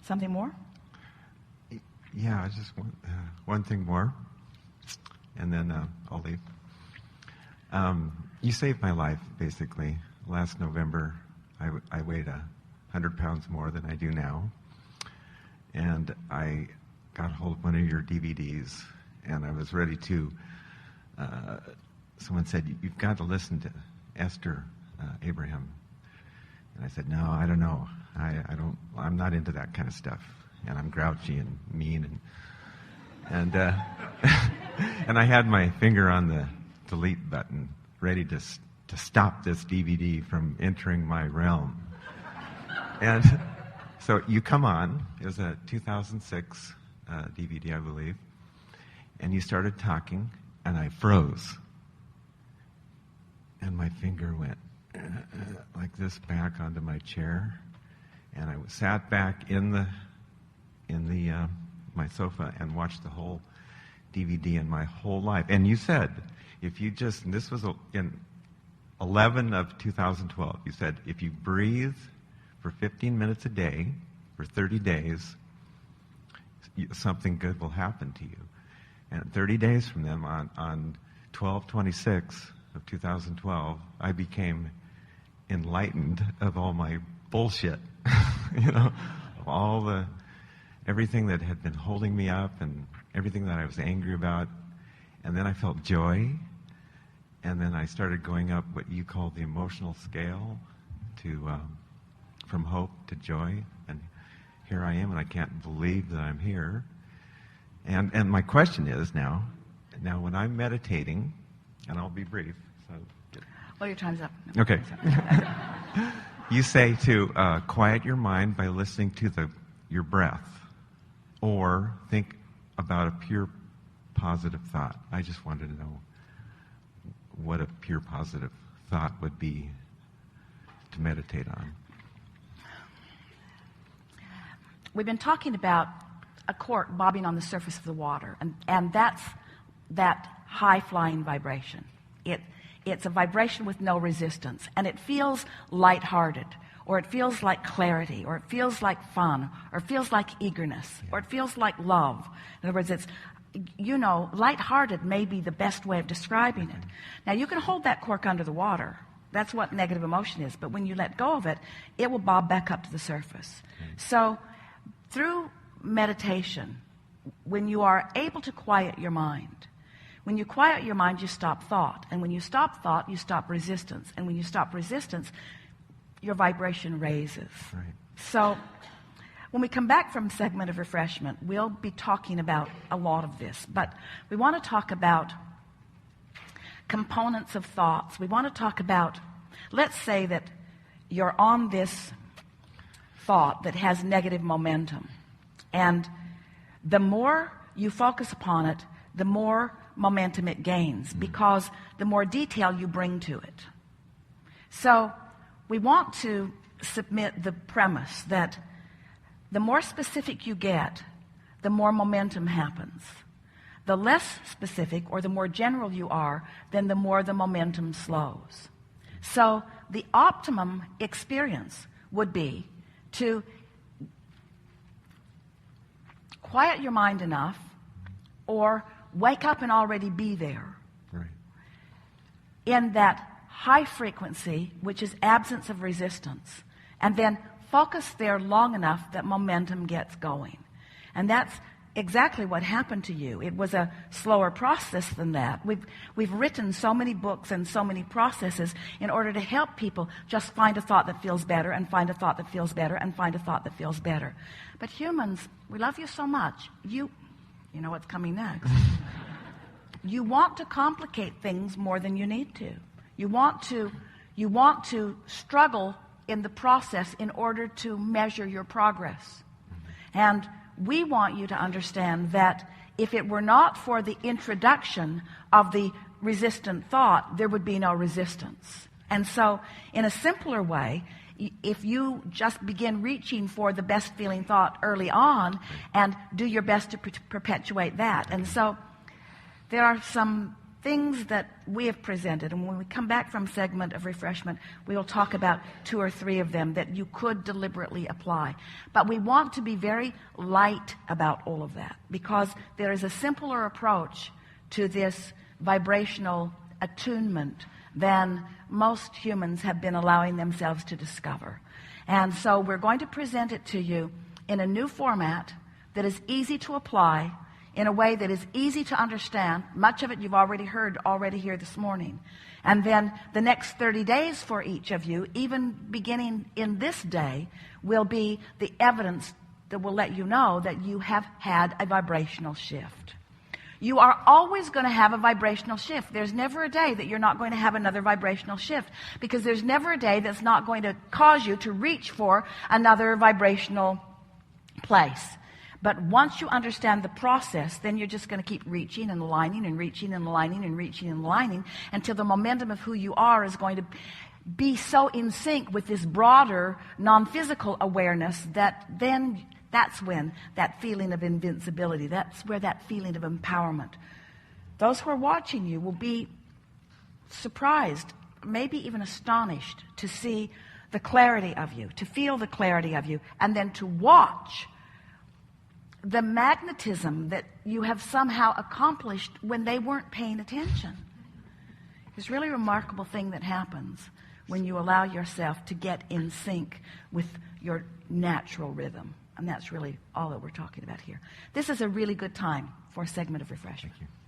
Something more? Yeah, just one thing more, and then I'll leave. You saved my life, basically. Last November, I weighed 100 pounds more than I do now, and I got hold of one of your DVDs, and I was ready to. Someone said, "You've got to listen to Esther Abraham," and I said, "No, I don't know. I don't. I'm not into that kind of stuff, and I'm grouchy and mean, and and I had my finger on the delete button, ready to stop this DVD from entering my realm." And so you come on. It was a 2006 DVD, I believe, and you started talking, and I froze, and my finger went like this back onto my chair, and I sat back in the my sofa and watched the whole DVD in my whole life. And you said, if you just, and this was in 11 of 2012, you said, if you breathe for 15 minutes a day for 30 days, something good will happen to you. And 30 days from them, on 12/26 of 2012, I became enlightened of all my bullshit, of everything that had been holding me up and everything that I was angry about. And then I felt joy. And then I started going up what you call the emotional scale from hope to joy. And here I am, and I can't believe that I'm here. And my question is now when I'm meditating, and I'll be brief. Well, your time's up. Okay. You say to quiet your mind by listening to your breath, or think about a pure positive thought. I just wanted to know what a pure positive thought would be to meditate on. We've been talking about a cork bobbing on the surface of the water, and that's that high-flying vibration. It's a vibration with no resistance, and it feels lighthearted, or it feels like clarity, or it feels like fun, or it feels like eagerness, or it feels like love. In other words, it's, lighthearted may be the best way of describing it. Now, you can hold that cork under the water. That's what negative emotion is. But when you let go of it, it will bob back up to the surface. So through meditation, when you are able to quiet your mind, when you quiet your mind, you stop thought. And when you stop thought, you stop resistance. And when you stop resistance, your vibration raises. Right. So when we come back from segment of refreshment, we'll be talking about a lot of this. But we want to talk about components of thoughts. We want to talk about, let's say that you're on this thought that has negative momentum. And the more you focus upon it, the more momentum it gains, because the more detail you bring to it. So we want to submit the premise that the more specific you get, the more momentum happens. The less specific, or the more general you are, then the more the momentum slows. So the optimum experience would be to quiet your mind enough, or wake up and already be there. Right. In that high frequency, which is absence of resistance, and then focus there long enough that momentum gets going. And that's exactly what happened to you. It was a slower process than that. We've written so many books and so many processes in order to help people just find a thought that feels better, and find a thought that feels better, and find a thought that feels better. But humans, we love you so much. You know what's coming next. You want to complicate things more than you need to. You want to struggle in the process in order to measure your progress. And we want you to understand that if it were not for the introduction of the resistant thought, there would be no resistance. And so, in a simpler way, if you just begin reaching for the best feeling thought early on and do your best to perpetuate that. And so there are some things that we have presented, and when we come back from segment of refreshment, we will talk about 2 or 3 of them that you could deliberately apply. But we want to be very light about all of that, because there is a simpler approach to this vibrational attunement than most humans have been allowing themselves to discover. And so we're going to present it to you in a new format that is easy to apply, in a way that is easy to understand. Much of it you've already heard here this morning. And then the next 30 days for each of you, even beginning in this day, will be the evidence that will let you know that you have had a vibrational shift. You are always going to have a vibrational shift. There's never a day that you're not going to have another vibrational shift, because there's never a day that's not going to cause you to reach for another vibrational place. But once you understand the process, then you're just going to keep reaching and aligning and reaching and aligning and reaching and aligning until the momentum of who you are is going to be so in sync with this broader non-physical awareness that then that's when that feeling of invincibility, that's where that feeling of empowerment. Those who are watching you will be surprised, maybe even astonished, to see the clarity of you, to feel the clarity of you, and then to watch the magnetism that you have somehow accomplished when they weren't paying attention. It's a really remarkable thing that happens when you allow yourself to get in sync with your natural rhythm. And that's really all that we're talking about here. This is a really good time for a segment of refreshment. Thank you.